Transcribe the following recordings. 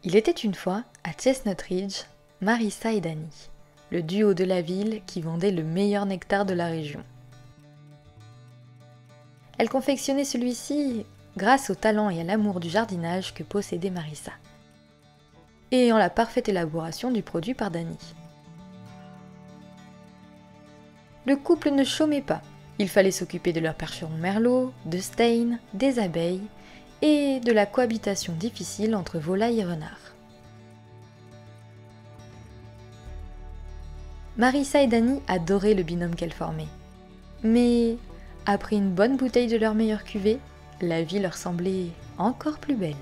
Il était une fois, à Chestnut Ridge, Marissa et Danny, le duo de la ville qui vendait le meilleur nectar de la région. Elle confectionnait celui-ci grâce au talent et à l'amour du jardinage que possédait Marissa, et en la parfaite élaboration du produit par Danny. Le couple ne chômait pas. Il fallait s'occuper de leur percheron merlot, de Stein, des abeilles et de la cohabitation difficile entre volailles et renards. Marissa et Danny adoraient le binôme qu'elles formaient. Mais après une bonne bouteille de leur meilleure cuvée, la vie leur semblait encore plus belle.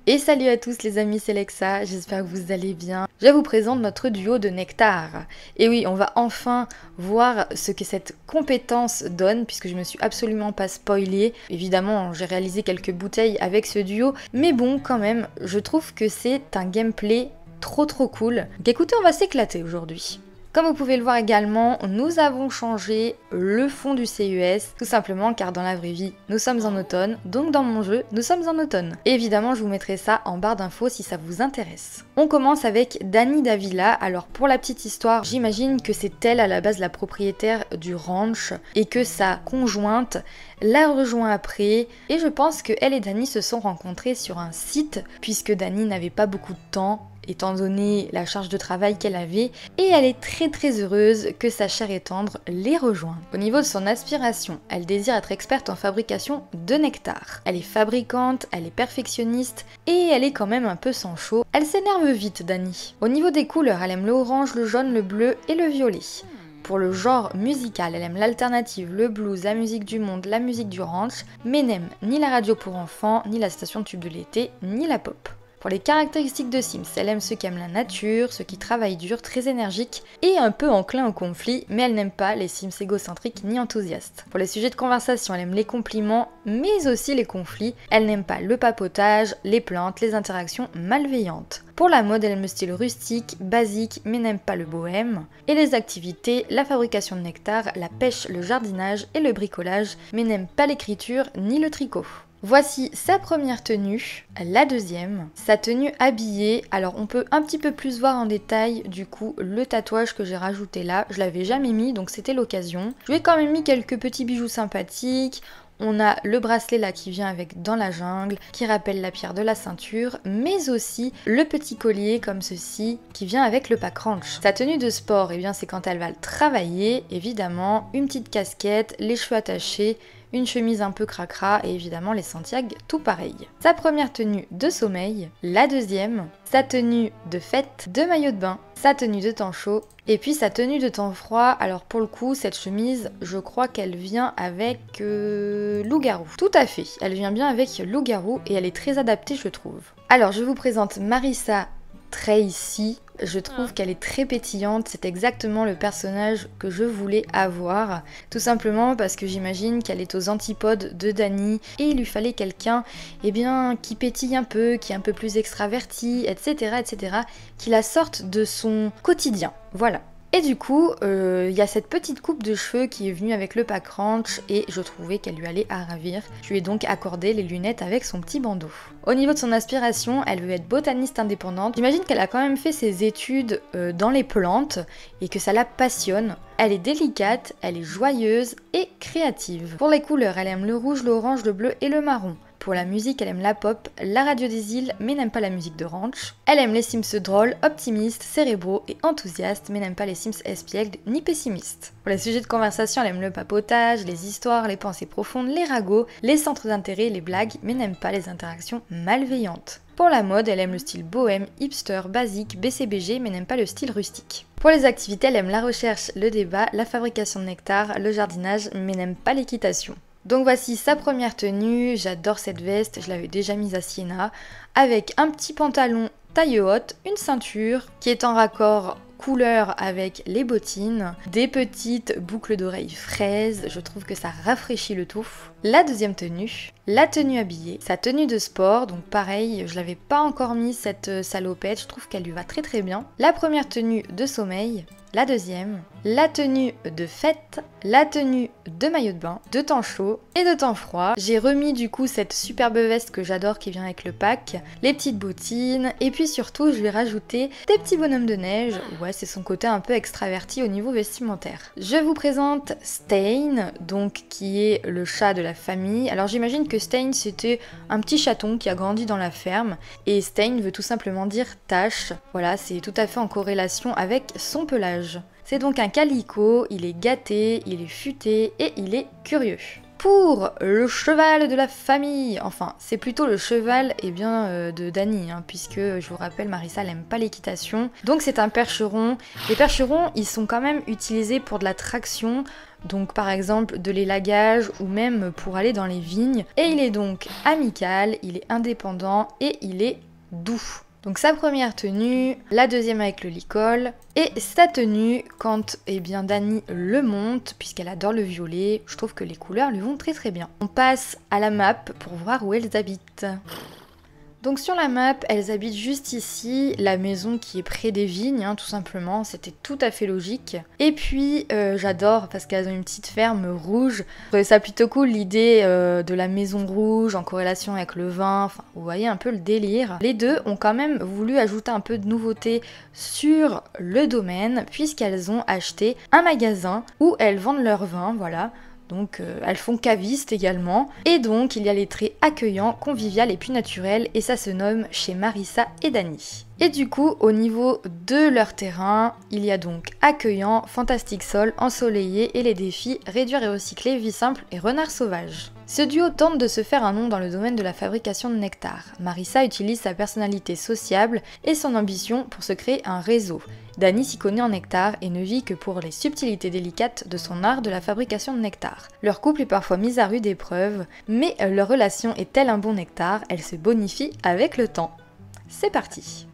Et salut à tous les amis, c'est Lexa, j'espère que vous allez bien. Je vous présente notre duo de nectar. Et oui, on va enfin voir ce que cette compétence donne, puisque je me suis absolument pas spoilée. Évidemment, j'ai réalisé quelques bouteilles avec ce duo, mais bon, quand même, je trouve que c'est un gameplay trop cool. Donc écoutez, on va s'éclater aujourd'hui. Comme vous pouvez le voir également, nous avons changé le fond du CES, tout simplement car dans la vraie vie, nous sommes en automne, donc dans mon jeu, nous sommes en automne. Et évidemment, je vous mettrai ça en barre d'infos si ça vous intéresse. On commence avec Danny Davila. Alors pour la petite histoire, j'imagine que c'est elle à la base la propriétaire du ranch et que sa conjointe la rejoint après. Et je pense que elle et Danny se sont rencontrés sur un site, puisque Danny n'avait pas beaucoup de temps étant donné la charge de travail qu'elle avait, et elle est très heureuse que sa chère et tendre les rejoigne. Au niveau de son aspiration, elle désire être experte en fabrication de nectar. Elle est fabricante, elle est perfectionniste, et elle est quand même un peu sans chaud. Elle s'énerve vite, Danny. Au niveau des couleurs, elle aime le orange, le jaune, le bleu et le violet. Pour le genre musical, elle aime l'alternative, le blues, la musique du monde, la musique du ranch, mais n'aime ni la radio pour enfants, ni la station tube de l'été, ni la pop. Pour les caractéristiques de Sims, elle aime ceux qui aiment la nature, ceux qui travaillent dur, très énergiques et un peu enclin au conflit, mais elle n'aime pas les Sims égocentriques ni enthousiastes. Pour les sujets de conversation, elle aime les compliments, mais aussi les conflits. Elle n'aime pas le papotage, les plantes, les interactions malveillantes. Pour la mode, elle aime le style rustique, basique, mais n'aime pas le bohème. Et les activités, la fabrication de nectar, la pêche, le jardinage et le bricolage, mais n'aime pas l'écriture ni le tricot. Voici sa première tenue, la deuxième, sa tenue habillée. Alors on peut un petit peu plus voir en détail du coup le tatouage que j'ai rajouté là. Je l'avais jamais mis donc c'était l'occasion. Je lui ai quand même mis quelques petits bijoux sympathiques. On a le bracelet là qui vient avec dans la jungle, qui rappelle la pierre de la ceinture, mais aussi le petit collier comme ceci qui vient avec le pack ranch. Sa tenue de sport, eh bien c'est quand elle va le travailler, évidemment, une petite casquette, les cheveux attachés, une chemise un peu cracra et évidemment les Santiago tout pareil. Sa première tenue de sommeil, la deuxième, sa tenue de fête, de maillot de bain, sa tenue de temps chaud et puis sa tenue de temps froid. Alors pour le coup cette chemise je crois qu'elle vient avec loup-garou. Tout à fait, elle vient bien avec loup-garou et elle est très adaptée je trouve. Alors je vous présente Marissa Tracy. Je trouve qu'elle est très pétillante, c'est exactement le personnage que je voulais avoir, tout simplement parce que j'imagine qu'elle est aux antipodes de Danny et il lui fallait quelqu'un qui pétille un peu, qui est un peu plus extraverti, etc., qui la sorte de son quotidien, voilà. Et du coup, il y a cette petite coupe de cheveux qui est venue avec le pack ranch et je trouvais qu'elle lui allait à ravir. Je lui ai donc accordé les lunettes avec son petit bandeau. Au niveau de son aspiration, elle veut être botaniste indépendante. J'imagine qu'elle a quand même fait ses études dans les plantes et que ça la passionne. Elle est délicate, elle est joyeuse et créative. Pour les couleurs, elle aime le rouge, l'orange, le bleu et le marron. Pour la musique, elle aime la pop, la radio des îles, mais n'aime pas la musique de ranch. Elle aime les Sims drôles, optimistes, cérébraux et enthousiastes, mais n'aime pas les Sims espiègles ni pessimistes. Pour les sujets de conversation, elle aime le papotage, les histoires, les pensées profondes, les ragots, les centres d'intérêt, les blagues, mais n'aime pas les interactions malveillantes. Pour la mode, elle aime le style bohème, hipster, basique, BCBG, mais n'aime pas le style rustique. Pour les activités, elle aime la recherche, le débat, la fabrication de nectar, le jardinage, mais n'aime pas l'équitation. Donc voici sa première tenue, j'adore cette veste, je l'avais déjà mise à Siena, avec un petit pantalon taille haute, une ceinture qui est en raccord couleur avec les bottines, des petites boucles d'oreilles fraises, je trouve que ça rafraîchit le tout. La deuxième tenue, la tenue habillée, sa tenue de sport, donc pareil, je l'avais pas encore mis cette salopette, je trouve qu'elle lui va très très bien. La première tenue de sommeil, la deuxième, la tenue de fête, la tenue de maillot de bain, de temps chaud et de temps froid. J'ai remis du coup cette superbe veste que j'adore qui vient avec le pack, les petites bottines et puis surtout je vais rajouter des petits bonhommes de neige. Ouais, c'est son côté un peu extraverti au niveau vestimentaire. Je vous présente Stain, donc qui est le chat de la famille. Alors j'imagine que Stain c'était un petit chaton qui a grandi dans la ferme et Stain veut tout simplement dire tache. Voilà, c'est tout à fait en corrélation avec son pelage. C'est donc un calico, il est gâté, il est futé et il est curieux. Pour le cheval de la famille, enfin c'est plutôt le cheval de Dany, puisque je vous rappelle Marissa elle aime pas l'équitation, donc c'est un percheron. Les percherons ils sont quand même utilisés pour de la traction, donc par exemple de l'élagage ou même pour aller dans les vignes, et il est donc amical, il est indépendant et il est doux. Donc sa première tenue, la deuxième avec le licol, et sa tenue quand Dany le monte, puisqu'elle adore le violet, je trouve que les couleurs lui vont très très bien. On passe à la map pour voir où elles habitent. Donc sur la map, elles habitent juste ici, la maison qui est près des vignes, tout simplement, c'était tout à fait logique. Et puis j'adore parce qu'elles ont une petite ferme rouge. Je trouvais ça plutôt cool l'idée de la maison rouge en corrélation avec le vin, enfin vous voyez un peu le délire. Les deux ont quand même voulu ajouter un peu de nouveauté sur le domaine puisqu'elles ont acheté un magasin où elles vendent leur vin, voilà. Donc elles font caviste également. Et donc il y a les traits accueillants, convivial et puis naturels. Et ça se nomme chez Marissa et Dany. Et du coup, au niveau de leur terrain, il y a donc accueillant, fantastique sol, ensoleillé et les défis réduire et recycler, vie simple et renard sauvage. Ce duo tente de se faire un nom dans le domaine de la fabrication de nectar. Marissa utilise sa personnalité sociable et son ambition pour se créer un réseau. Dany s'y connaît en nectar et ne vit que pour les subtilités délicates de son art de la fabrication de nectar. Leur couple est parfois mis à rude épreuve, mais leur relation est tel un bon nectar, elle se bonifie avec le temps. C'est parti!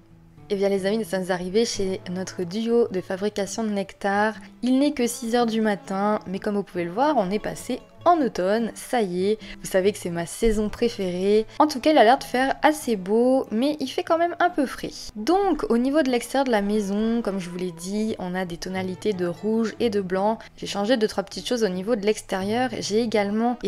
Et bien les amis, nous sommes arrivés chez notre duo de fabrication de nectar. Il n'est que 6 h du matin, mais comme vous pouvez le voir, on est passé en automne, ça y est, vous savez que c'est ma saison préférée. En tout cas, il a l'air de faire assez beau, mais il fait quand même un peu frais. Donc, au niveau de l'extérieur de la maison, comme je vous l'ai dit, on a des tonalités de rouge et de blanc. J'ai changé 2-3 petites choses au niveau de l'extérieur. J'ai également,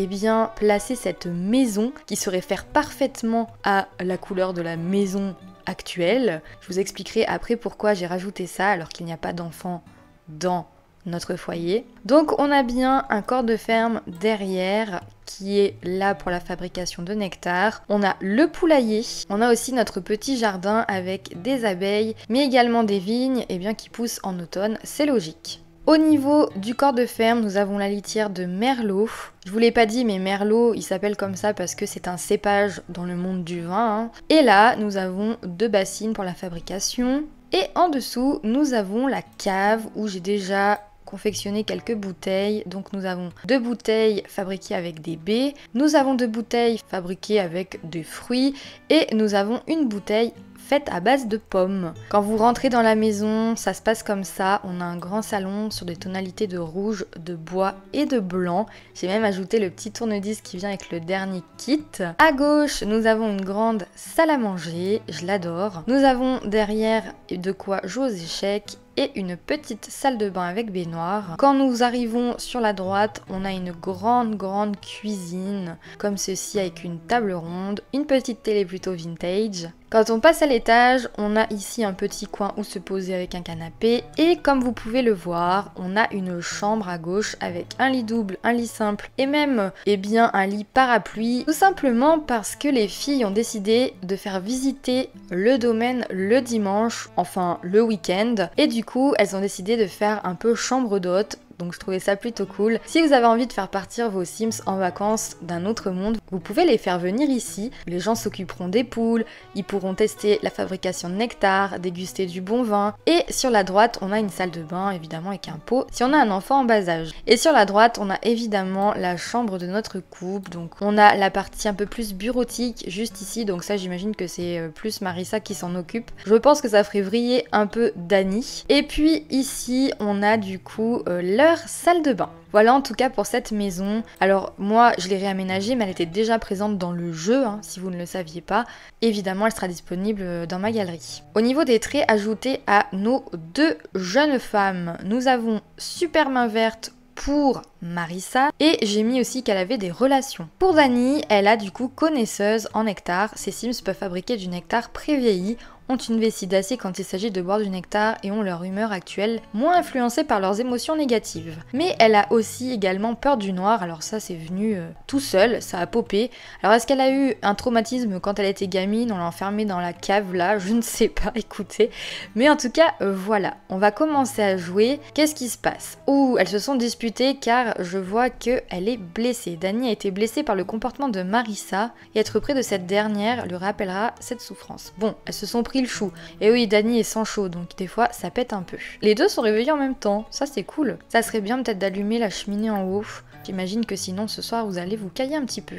placé cette maison qui saurait faire parfaitement à la couleur de la maison actuelle. Je vous expliquerai après pourquoi j'ai rajouté ça alors qu'il n'y a pas d'enfants dans notre foyer. Donc on a bien un corps de ferme derrière qui est là pour la fabrication de nectar. On a le poulailler, on a aussi notre petit jardin avec des abeilles, mais également des vignes qui poussent en automne, c'est logique. Au niveau du corps de ferme, nous avons la litière de Merlot. Je vous l'ai pas dit, mais Merlot, il s'appelle comme ça parce que c'est un cépage dans le monde du vin. Et là, nous avons 2 bassines pour la fabrication. Et en dessous, nous avons la cave où j'ai déjà confectionné quelques bouteilles. Donc nous avons 2 bouteilles fabriquées avec des baies, nous avons 2 bouteilles fabriquées avec des fruits et nous avons une bouteille faite à base de pommes. Quand vous rentrez dans la maison, ça se passe comme ça. On a un grand salon sur des tonalités de rouge, de bois et de blanc. J'ai même ajouté le petit tournevis qui vient avec le dernier kit. À gauche, nous avons une grande salle à manger. Je l'adore. Nous avons derrière de quoi jouer aux échecs et une petite salle de bain avec baignoire. Quand nous arrivons sur la droite, on a une grande cuisine comme ceci avec une table ronde, une petite télé plutôt vintage. Quand on passe à l'étage, on a ici un petit coin où se poser avec un canapé et comme vous pouvez le voir, on a une chambre à gauche avec un lit double, un lit simple et même un lit parapluie, tout simplement parce que les filles ont décidé de faire visiter le domaine le dimanche, enfin le week-end, et du coup elles ont décidé de faire un peu chambre d'hôte. donc je trouvais ça plutôt cool. Si vous avez envie de faire partir vos Sims en vacances d'un autre monde, vous pouvez les faire venir ici. Les gens s'occuperont des poules, ils pourront tester la fabrication de nectar, déguster du bon vin. Et sur la droite, on a une salle de bain, évidemment avec un pot, si on a un enfant en bas âge. Et sur la droite, on a évidemment la chambre de notre couple, donc on a la partie un peu plus bureautique juste ici, donc ça j'imagine que c'est plus Marissa qui s'en occupe. Je pense que ça ferait vriller un peu Dani. Et puis ici, on a du coup leur salle de bain. Voilà en tout cas pour cette maison. Alors moi je l'ai réaménagée mais elle était déjà présente dans le jeu hein, si vous ne le saviez pas. Évidemment elle sera disponible dans ma galerie. Au niveau des traits ajoutés à nos deux jeunes femmes, nous avons super main verte pour Marissa et j'ai mis aussi qu'elle avait des relations. Pour Dani, elle a du coup connaisseuse en nectar. Ces Sims peuvent fabriquer du nectar pré-vieilli, ont une vessie d'acier quand il s'agit de boire du nectar et ont leur humeur actuelle moins influencée par leurs émotions négatives. Mais elle a aussi également peur du noir, alors ça c'est venu tout seul, ça a popé. Alors est-ce qu'elle a eu un traumatisme quand elle était gamine, on l'a enfermée dans la cave là, je ne sais pas, écoutez. Mais en tout cas, voilà, on va commencer à jouer. Qu'est-ce qui se passe? Ouh, elles se sont disputées car je vois qu'elle est blessée. Dani a été blessée par le comportement de Marissa et être près de cette dernière lui rappellera cette souffrance. Bon, elles se sont pris le chou. Et oui, Dani est sans chaud, donc des fois ça pète un peu. Les deux sont réveillés en même temps, ça c'est cool. Ça serait bien peut-être d'allumer la cheminée en haut. J'imagine que sinon ce soir vous allez vous cailler un petit peu.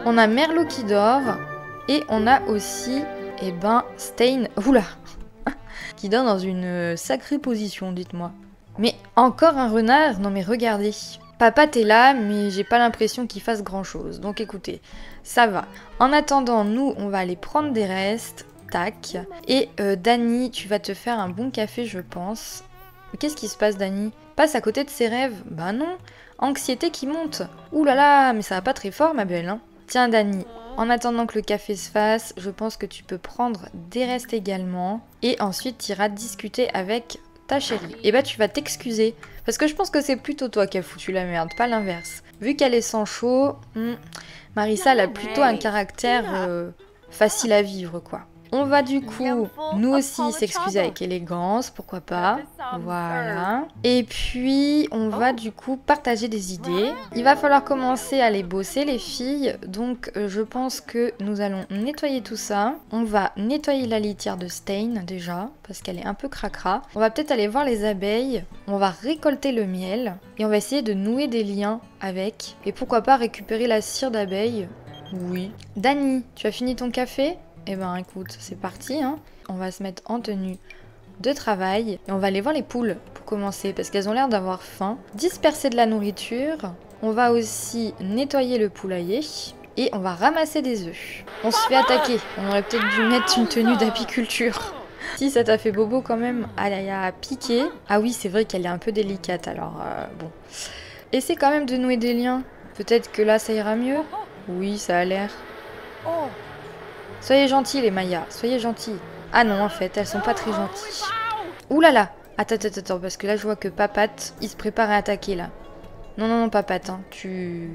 On a Merlot qui dort et on a aussi, eh ben, Stein, oula, qui dort dans une sacrée position, dites-moi. Mais encore un renard? Non mais regardez. Papa t'es là, mais j'ai pas l'impression qu'il fasse grand chose. Donc écoutez, ça va. En attendant, nous, on va aller prendre des restes. Tac. Et Dani, tu vas te faire un bon café, je pense. Qu'est-ce qui se passe, Dani? Passe à côté de ses rêves? Bah non. Anxiété qui monte. Ouh là là, mais ça va pas très fort, ma belle. Hein. Tiens, Dani, en attendant que le café se fasse, je pense que tu peux prendre des restes également. Et ensuite, tu iras discuter avec ta chérie. Et bah, tu vas t'excuser. Parce que je pense que c'est plutôt toi qui as foutu la merde, pas l'inverse. Vu qu'elle est sans chaud, Marissa, elle a plutôt un caractère facile à vivre, quoi. On va du coup, nous aussi, s'excuser avec élégance, pourquoi pas. Voilà. Et puis, on va du coup partager des idées. Il va falloir commencer à les bosser, les filles. Donc, je pense que nous allons nettoyer tout ça. On va nettoyer la litière de Stein, déjà, parce qu'elle est un peu cracra. On va peut-être aller voir les abeilles. On va récolter le miel. Et on va essayer de nouer des liens avec. Et pourquoi pas récupérer la cire d'abeille. Oui. Dani, tu as fini ton café ? Eh ben écoute, c'est parti, hein. On va se mettre en tenue de travail et on va aller voir les poules pour commencer parce qu'elles ont l'air d'avoir faim. Disperser de la nourriture. On va aussi nettoyer le poulailler et on va ramasser des œufs. On se fait attaquer. On aurait peut-être dû mettre une tenue d'apiculture. Si ça t'a fait bobo quand même, elle a piqué. Ah oui, c'est vrai qu'elle est un peu délicate alors bon. Essaie quand même de nouer des liens. Peut-être que là ça ira mieux. Oui, ça a l'air. Soyez gentils les Mayas, soyez gentils. Ah non, en fait, elles sont pas très gentilles. Ouh là là. Attends, parce que là, je vois que Papate, il se prépare à attaquer, là. Non, Papate, hein, tu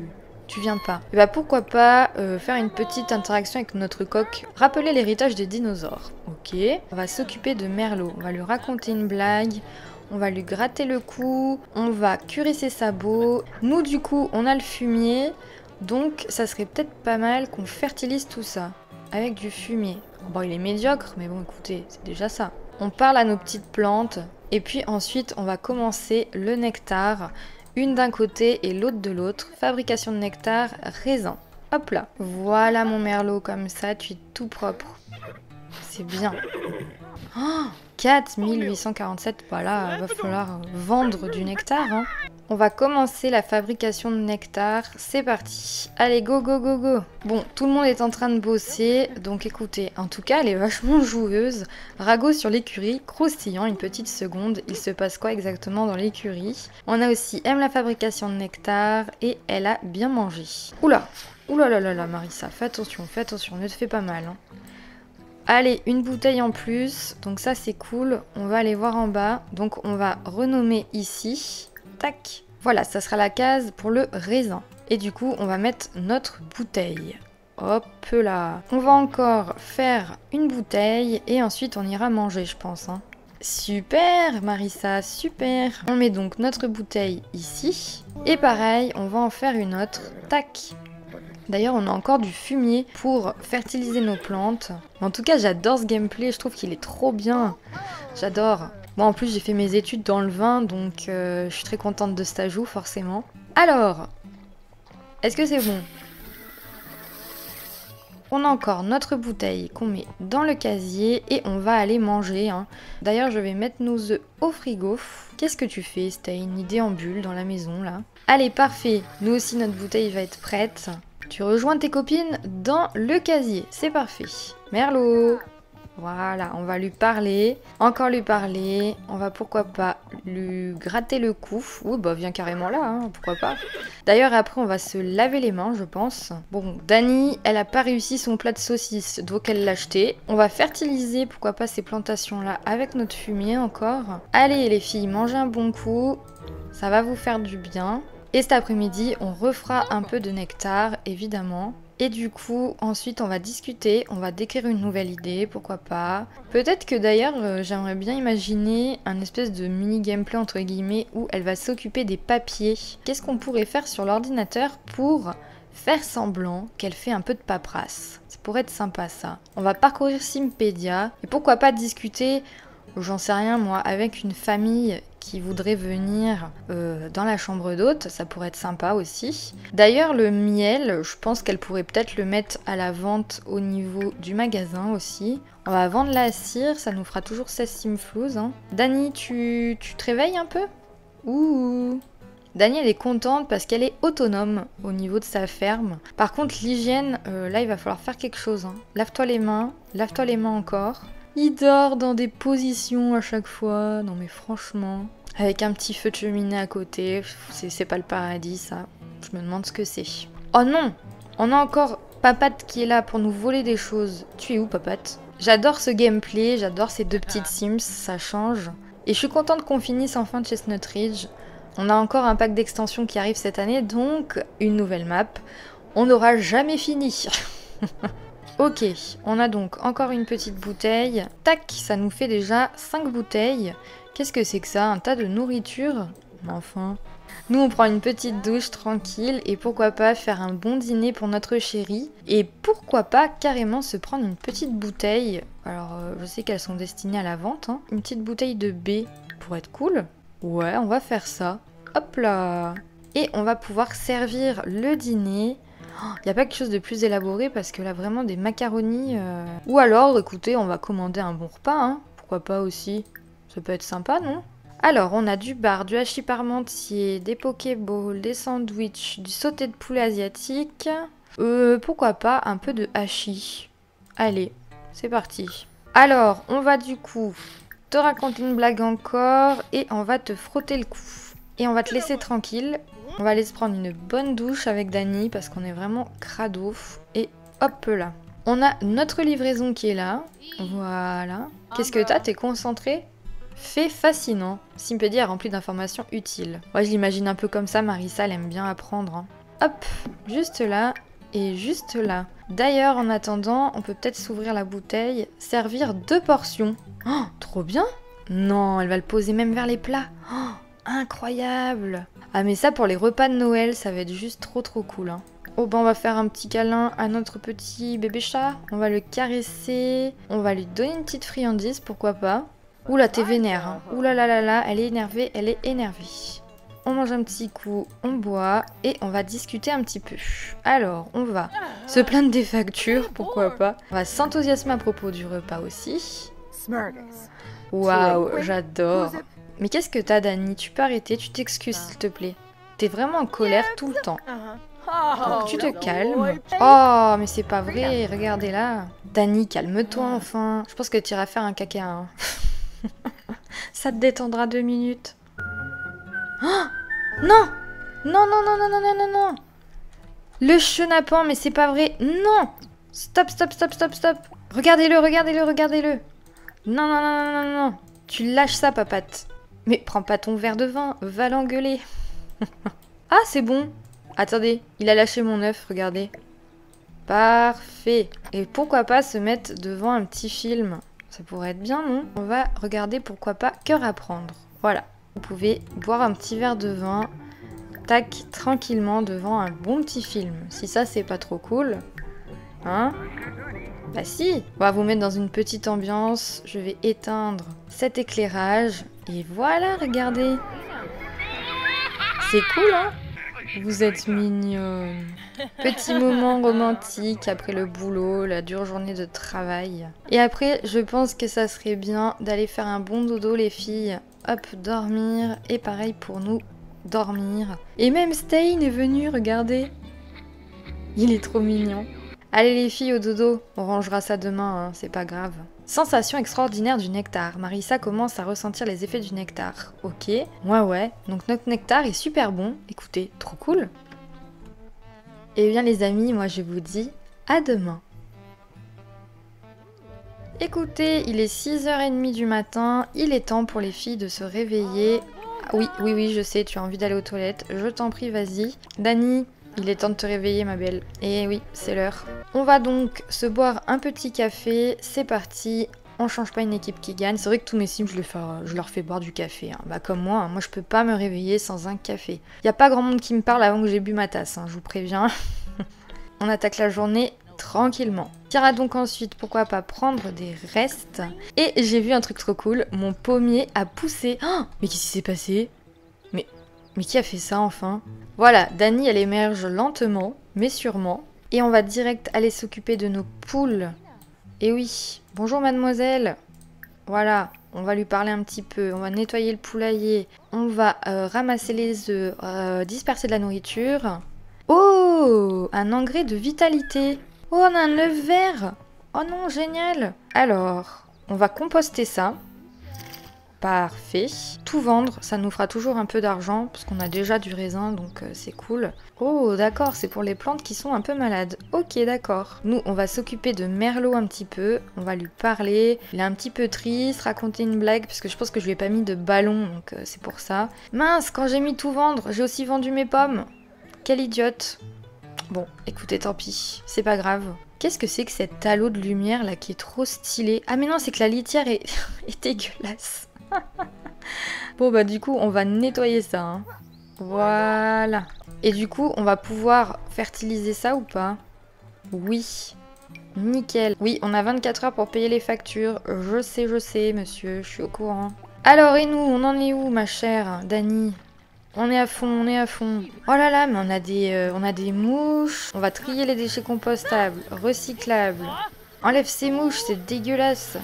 viens pas. Et bah, pourquoi pas faire une petite interaction avec notre coq. Rappeler l'héritage des dinosaures. Ok. On va s'occuper de Merlot. On va lui raconter une blague. On va lui gratter le cou. On va curer ses sabots. Nous, du coup, on a le fumier. Donc, ça serait peut-être pas mal qu'on fertilise tout ça. Avec du fumier. Bon, il est médiocre, mais bon, écoutez, c'est déjà ça. On parle à nos petites plantes, et puis ensuite, on va commencer le nectar, une d'un côté et l'autre de l'autre. Fabrication de nectar, raisin. Hop là. Voilà mon merlot, comme ça, tu es tout propre. C'est bien. Oh, 4847, voilà, va falloir vendre du nectar, hein. On va commencer la fabrication de nectar, c'est parti. Allez, go. Bon, tout le monde est en train de bosser, donc écoutez, en tout cas, elle est vachement joueuse. Ragot sur l'écurie, croustillant, une petite seconde, il se passe quoi exactement dans l'écurie? On a aussi aime la fabrication de nectar et elle a bien mangé. Oula là, Marissa, fais attention, ne te fais pas mal, hein. Allez, une bouteille en plus, donc ça c'est cool. On va aller voir en bas, donc on va renommer ici. Tac. Voilà, ça sera la case pour le raisin. Et du coup, on va mettre notre bouteille. Hop là. On va encore faire une bouteille et ensuite on ira manger, je pense. Hein. Super Marissa, super. On met donc notre bouteille ici. Et pareil, on va en faire une autre. Tac. D'ailleurs, on a encore du fumier pour fertiliser nos plantes. En tout cas, j'adore ce gameplay, je trouve qu'il est trop bien. J'adore. Moi, en plus, j'ai fait mes études dans le vin, donc je suis très contente de cet ajout, forcément. Alors, est-ce que c'est bon? On a encore notre bouteille qu'on met dans le casier et on va aller manger. Hein. D'ailleurs, je vais mettre nos œufs au frigo. Qu'est-ce que tu fais? T'as une idée en bulle dans la maison, là? Allez, parfait. Nous aussi, notre bouteille va être prête. Tu rejoins tes copines dans le casier. C'est parfait. Merlot. Voilà, on va lui parler. Encore lui parler. On va pourquoi pas lui gratter le cou. Oui, bah viens carrément là, hein, pourquoi pas. D'ailleurs, après, on va se laver les mains, je pense. Bon, Dani, elle a pas réussi son plat de saucisse, donc elle l'a acheté. On va fertiliser, pourquoi pas, ces plantations-là avec notre fumier encore. Allez, les filles, mangez un bon coup. Ça va vous faire du bien. Et cet après-midi, on refera un peu de nectar, évidemment. Et du coup, ensuite, on va discuter, on va décrire une nouvelle idée, pourquoi pas. Peut-être que d'ailleurs, j'aimerais bien imaginer un espèce de mini-gameplay, entre guillemets, où elle va s'occuper des papiers. Qu'est-ce qu'on pourrait faire sur l'ordinateur pour faire semblant qu'elle fait un peu de paperasse? Ça pourrait être sympa, ça. On va parcourir Simpédia, et pourquoi pas discuter, j'en sais rien moi, avec une famille qui voudrait venir dans la chambre d'hôte, ça pourrait être sympa aussi. D'ailleurs, le miel, je pense qu'elle pourrait peut-être le mettre à la vente au niveau du magasin aussi. On va vendre la cire, ça nous fera toujours 16 simflouz. Hein. Dani, tu te réveilles un peu? Ouh. Dani, elle est contente parce qu'elle est autonome au niveau de sa ferme. Par contre, l'hygiène, là, il va falloir faire quelque chose. Hein. Lave-toi les mains encore. Il dort dans des positions à chaque fois. Non mais franchement, avec un petit feu de cheminée à côté, c'est pas le paradis ça. Je me demande ce que c'est. Oh non! On a encore Papate qui est là pour nous voler des choses. Tu es où, Papate? J'adore ce gameplay, j'adore ces deux petites Sims, ça change. Et je suis contente qu'on finisse enfin Chestnut Ridge. On a encore un pack d'extensions qui arrive cette année, donc une nouvelle map. On n'aura jamais fini. Ok, on a donc encore une petite bouteille. Tac, ça nous fait déjà 5 bouteilles. Qu'est-ce que c'est que ça? Un tas de nourriture? Enfin. Nous, on prend une petite douche tranquille et pourquoi pas faire un bon dîner pour notre chérie. Et pourquoi pas carrément se prendre une petite bouteille. Alors, je sais qu'elles sont destinées à la vente. Hein. Une petite bouteille de baie pour être cool. Ouais, on va faire ça. Hop là. Et on va pouvoir servir le dîner. Il n'y a pas quelque chose de plus élaboré parce que là vraiment des macaronis... Ou alors, écoutez, on va commander un bon repas, hein. Pourquoi pas aussi? Ça peut être sympa, non? Alors, on a du bar, du hachis parmentier, des pokéballs, des sandwichs, du sauté de poulet asiatique. Pourquoi pas un peu de hachis? Allez, c'est parti. Alors, on va du coup te raconter une blague encore et on va te frotter le cou. Et on va te laisser tranquille. On va aller se prendre une bonne douche avec Dani parce qu'on est vraiment crado. Et hop là. On a notre livraison qui est là. Voilà. Qu'est-ce que t'as? T'es concentré? Fait fascinant. Simpédia est rempli d'informations utiles. Ouais, je l'imagine un peu comme ça. Marissa, elle aime bien apprendre. Hein. Hop, juste là et juste là. D'ailleurs, en attendant, on peut peut-être s'ouvrir la bouteille. Servir 2 portions. Oh, trop bien. Non, elle va le poser même vers les plats. Oh, incroyable. Ah mais ça pour les repas de Noël, ça va être juste trop cool. Hein. Oh ben on va faire un petit câlin à notre petit bébé chat. On va le caresser. On va lui donner une petite friandise, pourquoi pas. Oula, t'es vénère. Hein. Oula là, elle est énervée, elle est énervée. On mange un petit coup, on boit et on va discuter un petit peu. Alors, on va se plaindre des factures, pourquoi pas. On va s'enthousiasmer à propos du repas aussi. Waouh, j'adore. Mais qu'est-ce que t'as, Dani? Tu peux arrêter, tu t'excuses s'il te plaît. T'es vraiment en colère tout le temps. Donc tu te calmes. Oh, mais c'est pas vrai, regardez là. Dani, calme-toi enfin. Je pense que tu iras faire un caca. Hein. Ça te détendra 2 minutes. Oh non. Non. Le chenapan, mais c'est pas vrai. Non. Stop. Regardez-le. Non. Tu lâches ça, papate. Mais prends pas ton verre de vin, va l'engueuler. Ah, c'est bon. Attendez, il a lâché mon œuf, regardez. Parfait. Et pourquoi pas se mettre devant un petit film? Ça pourrait être bien, non? On va regarder, pourquoi pas, cœur à prendre. Voilà. Vous pouvez boire un petit verre de vin, tac, tranquillement devant un bon petit film. Si ça, c'est pas trop cool. Hein? Bah si! On va vous mettre dans une petite ambiance. Je vais éteindre cet éclairage. Et voilà, regardez! C'est cool, hein? Vous êtes mignonne. Petit moment romantique après le boulot, la dure journée de travail. Et après, je pense que ça serait bien d'aller faire un bon dodo, les filles. Hop, dormir. Et pareil pour nous, dormir. Et même Stein est venu, regardez. Il est trop mignon. Allez les filles, au dodo. On rangera ça demain, hein, c'est pas grave. Sensation extraordinaire du nectar. Marissa commence à ressentir les effets du nectar. Ok, ouais. Donc notre nectar est super bon. Écoutez, trop cool. Et bien les amis, moi je vous dis à demain. Écoutez, il est 6h30 du matin. Il est temps pour les filles de se réveiller. Ah, oui, je sais, tu as envie d'aller aux toilettes. Je t'en prie, vas-y. Dani, il est temps de te réveiller, ma belle. Et oui, c'est l'heure. On va donc se boire un petit café. C'est parti. On change pas une équipe qui gagne. C'est vrai que tous mes sims, je leur fais boire du café. Hein. Bah comme moi, hein. Moi je peux pas me réveiller sans un café. Y a pas grand monde qui me parle avant que j'ai bu ma tasse, hein, je vous préviens. On attaque la journée tranquillement. On ira donc ensuite, pourquoi pas, prendre des restes. Et j'ai vu un truc trop cool. Mon pommier a poussé. Oh, mais qu'est-ce qui s'est passé? Mais qui a fait ça enfin? Voilà, Dani elle émerge lentement, mais sûrement. Et on va direct aller s'occuper de nos poules. Et oui, bonjour mademoiselle. Voilà, on va lui parler un petit peu. On va nettoyer le poulailler. On va ramasser les œufs, disperser de la nourriture. Oh, un engrais de vitalité. Oh, on a un œuf vert. Oh non, génial. Alors, on va composter ça. Parfait. Tout vendre, ça nous fera toujours un peu d'argent, parce qu'on a déjà du raisin, donc c'est cool. Oh, d'accord, c'est pour les plantes qui sont un peu malades. Ok, d'accord. Nous, on va s'occuper de Merlot un petit peu, on va lui parler. Il est un petit peu triste, raconter une blague, parce que je pense que je lui ai pas mis de ballon, donc c'est pour ça. Mince, quand j'ai mis tout vendre, j'ai aussi vendu mes pommes. Quelle idiote. Bon, écoutez, tant pis, c'est pas grave. Qu'est-ce que c'est que cet halo de lumière là qui est trop stylé? Ah mais non, c'est que la litière est, est dégueulasse. Bon bah du coup on va nettoyer ça, hein. Voilà. Et du coup on va pouvoir fertiliser ça ou pas? Oui. Nickel. Oui, on a 24 heures pour payer les factures. Je sais monsieur, je suis au courant. Alors et nous, on en est où ma chère Dani? On est à fond. Oh là là, mais on a des mouches. On va trier les déchets compostables, recyclables. Enlève ces mouches, c'est dégueulasse.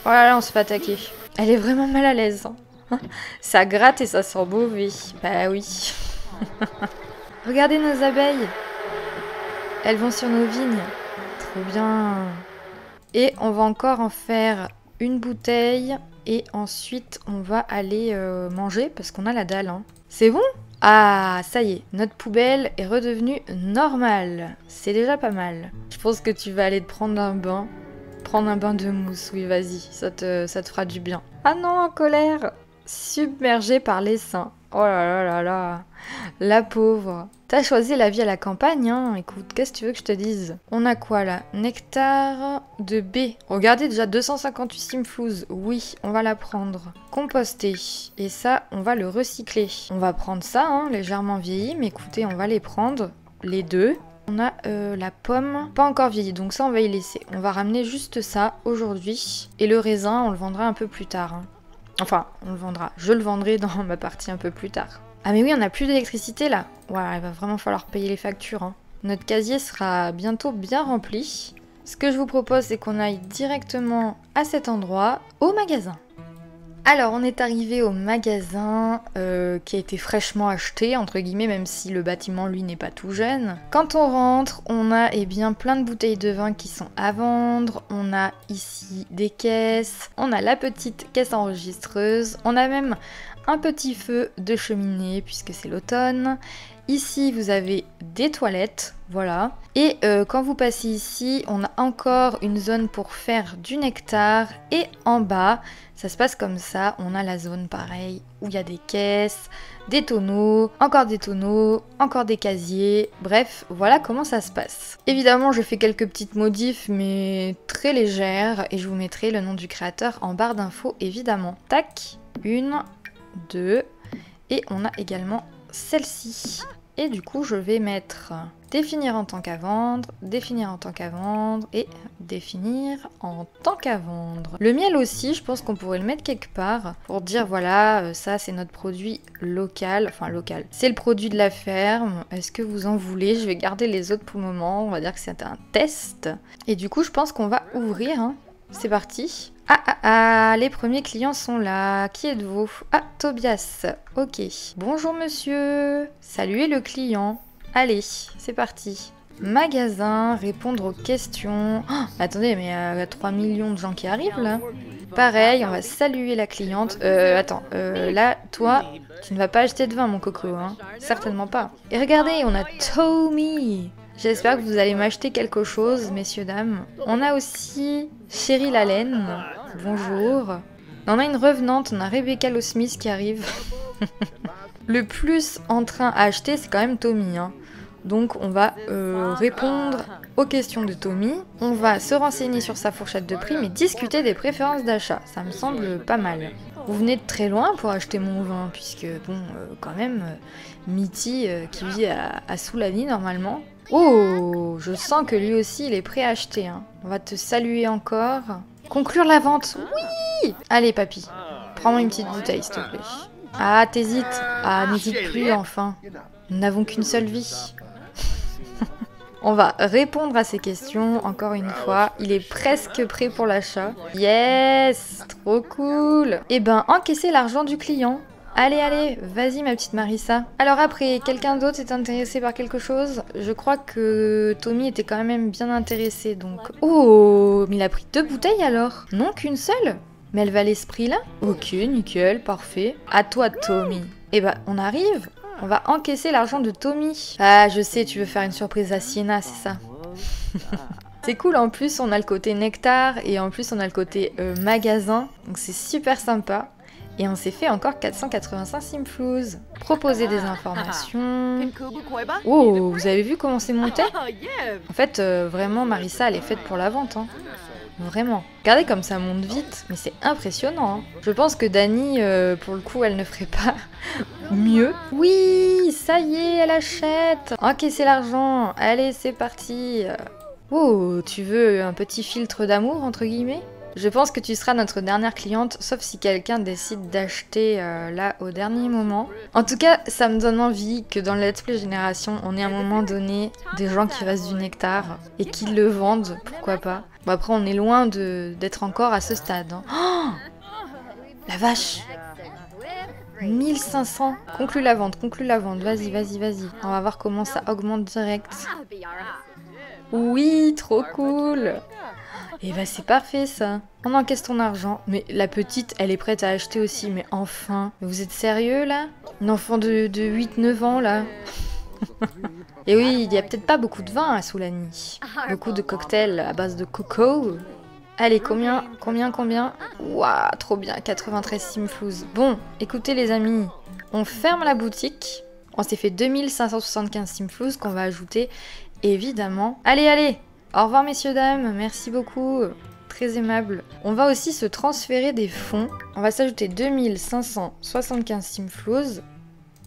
Oh là là, on se fait attaquer. Elle est vraiment mal à l'aise. Hein. Ça gratte et ça sent mauvais. Bah oui. Regardez nos abeilles. Elles vont sur nos vignes. Trop bien. Et on va encore en faire une bouteille. Et ensuite, on va aller manger parce qu'on a la dalle. Hein. C'est bon? Ah, ça y est. Notre poubelle est redevenue normale. C'est déjà pas mal. Je pense que tu vas aller te prendre un bain. Prendre un bain de mousse, oui, vas-y, ça te fera du bien. Ah non, en colère. Submergée par l'essaim. Oh là là là là. La pauvre. T'as choisi la vie à la campagne, hein. Écoute, qu'est-ce que tu veux que je te dise? On a quoi là? Nectar de baie. Regardez, déjà 258 simflouz. Oui, on va la prendre. Composter. Et ça, on va le recycler. On va prendre ça, hein, légèrement vieilli. Mais écoutez, on va les prendre, les deux. On a la pomme, pas encore vieillie, donc ça on va y laisser. On va ramener juste ça aujourd'hui. Et le raisin, on le vendra un peu plus tard. Hein. Enfin, on le vendra. Je le vendrai dans ma partie un peu plus tard. Ah mais oui, on n'a plus d'électricité là. Ouais, il va vraiment falloir payer les factures. Hein. Notre casier sera bientôt bien rempli. Ce que je vous propose, c'est qu'on aille directement à cet endroit, au magasin. Alors, on est arrivé au magasin qui a été fraîchement acheté, entre guillemets, même si le bâtiment, lui, n'est pas tout jeune. Quand on rentre, on a plein de bouteilles de vin qui sont à vendre. On a ici des caisses. On a la petite caisse enregistreuse. On a même un petit feu de cheminée, puisque c'est l'automne. Ici, vous avez des toilettes, voilà. Et quand vous passez ici, on a encore une zone pour faire du nectar. Et en bas, ça se passe comme ça. On a la zone pareil, où il y a des caisses, des tonneaux, encore des casiers. Bref, voilà comment ça se passe. Évidemment, je fais quelques petites modifs, mais très légères. Et je vous mettrai le nom du créateur en barre d'infos, évidemment. Tac, 1, 2. Et on a également celle-ci. Et du coup, je vais mettre définir en tant qu'à vendre, définir en tant qu'à vendre et définir en tant qu'à vendre. Le miel aussi, je pense qu'on pourrait le mettre quelque part pour dire voilà, ça c'est notre produit local, enfin local. C'est le produit de la ferme, est-ce que vous en voulez? Je vais garder les autres pour le moment, on va dire que c'est un test. Et du coup, je pense qu'on va ouvrir, hein. C'est parti. Les premiers clients sont là. Qui êtes-vous? Ah, Tobias. Ok. Bonjour monsieur. Saluez le client. Allez, c'est parti. Magasin, répondre aux questions. Oh, attendez, mais il y a 3 millions de gens qui arrivent là. Pareil, on va saluer la cliente. Là, toi, tu ne vas pas acheter de vin, mon coco, hein. Certainement pas. Et regardez, on a Tommy. J'espère que vous allez m'acheter quelque chose, messieurs, dames. On a aussi Cheryl Allen. Bonjour. On a une revenante, on a Rebecca Losmith qui arrive. Le plus en train à acheter, c'est quand même Tommy, hein. Donc on va répondre aux questions de Tommy. On va se renseigner sur sa fourchette de prix, mais discuter des préférences d'achat. Ça me semble pas mal. Vous venez de très loin pour acheter mon vin, puisque bon, quand même, Mitty qui vit à Soulani normalement. Oh, je sens que lui aussi il est prêt à acheter, hein. On va te saluer encore. Conclure la vente. Oui. Allez papy, prends-moi une petite bouteille s'il te plaît. Ah, t'hésites. Ah, n'hésite plus enfin. Nous n'avons qu'une seule vie. On va répondre à ces questions encore une fois. Il est presque prêt pour l'achat. Yes, trop cool. Eh ben, encaissez l'argent du client. Allez, allez, vas-y ma petite Marissa. Alors après, quelqu'un d'autre est intéressé par quelque chose? Je crois que Tommy était quand même bien intéressé, donc... Oh, mais il a pris 2 bouteilles alors? Non, qu'une seule? Mais elle valait ce prix-là? Ok, nickel, parfait. À toi, Tommy. Eh ben, on arrive. On va encaisser l'argent de Tommy. Ah, je sais, tu veux faire une surprise à Sienna, c'est ça? C'est cool, en plus, on a le côté nectar et en plus, on a le côté magasin. Donc c'est super sympa. Et on s'est fait encore 485 simflouz. Proposer des informations. Oh, vous avez vu comment c'est monté? En fait, vraiment, Marissa, elle est faite pour la vente, hein. Vraiment. Regardez comme ça monte vite, mais c'est impressionnant, hein. Je pense que Dani, pour le coup, elle ne ferait pas mieux. Oui, ça y est, elle achète. Encaissez l'argent. Allez, c'est parti. Oh, tu veux un petit filtre d'amour, entre guillemets? Je pense que tu seras notre dernière cliente, sauf si quelqu'un décide d'acheter là au dernier moment. En tout cas, ça me donne envie que dans le Let's Play Génération, on ait à un moment donné des gens qui fassent du nectar et qui le vendent, pourquoi pas. Bon, après, on est loin d'être encore à ce stade, hein. Oh, la vache! 1500. Conclue la vente, vas-y, vas-y, vas-y. On va voir comment ça augmente direct. Oui, trop cool! Et bah c'est parfait ça. On encaisse ton argent. Mais la petite, elle est prête à acheter aussi. Mais enfin, vous êtes sérieux là? Une enfant de 8-9 ans là? Et oui, il y a peut-être pas beaucoup de vin à Soulani. Beaucoup de cocktails à base de coco. Allez, combien? Ouah, trop bien, 93 simflouz. Bon, écoutez les amis, on ferme la boutique. On s'est fait 2575 simflouz qu'on va ajouter, évidemment. Allez, allez! Au revoir messieurs, dames, merci beaucoup, très aimable. On va aussi se transférer des fonds. On va s'ajouter 2575 simflouz.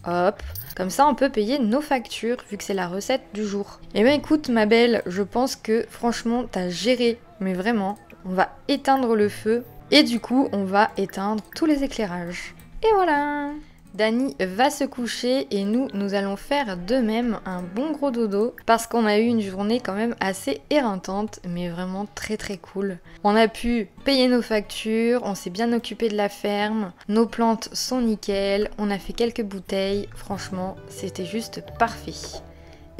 Hop, comme ça on peut payer nos factures vu que c'est la recette du jour. Eh ben écoute ma belle, je pense que franchement t'as géré, mais vraiment. On va éteindre le feu et du coup on va éteindre tous les éclairages. Et voilà! Dani va se coucher et nous allons faire de même un bon gros dodo parce qu'on a eu une journée quand même assez éreintante mais vraiment très très cool. On a pu payer nos factures, on s'est bien occupé de la ferme, nos plantes sont nickel, on a fait quelques bouteilles, franchement c'était juste parfait.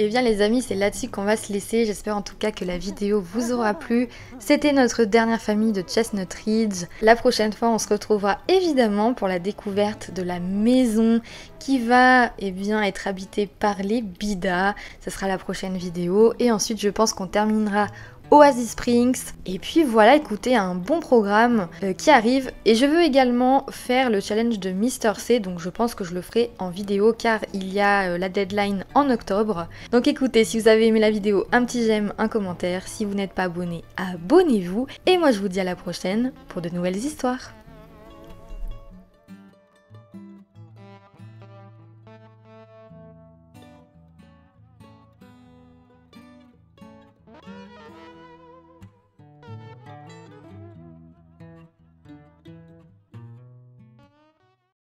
Et bien les amis, c'est là-dessus qu'on va se laisser. J'espère en tout cas que la vidéo vous aura plu. C'était notre dernière famille de Chestnut Ridge. La prochaine fois, on se retrouvera évidemment pour la découverte de la maison qui va être habitée par les Bida. Ce sera la prochaine vidéo. Et ensuite, je pense qu'on terminera Oasis Springs. Et puis voilà, écoutez, un bon programme qui arrive. Et je veux également faire le challenge de Mister C, donc je pense que je le ferai en vidéo car il y a la deadline en octobre. Donc écoutez, si vous avez aimé la vidéo, un petit j'aime, un commentaire. Si vous n'êtes pas abonné, abonnez-vous. Et moi je vous dis à la prochaine pour de nouvelles histoires.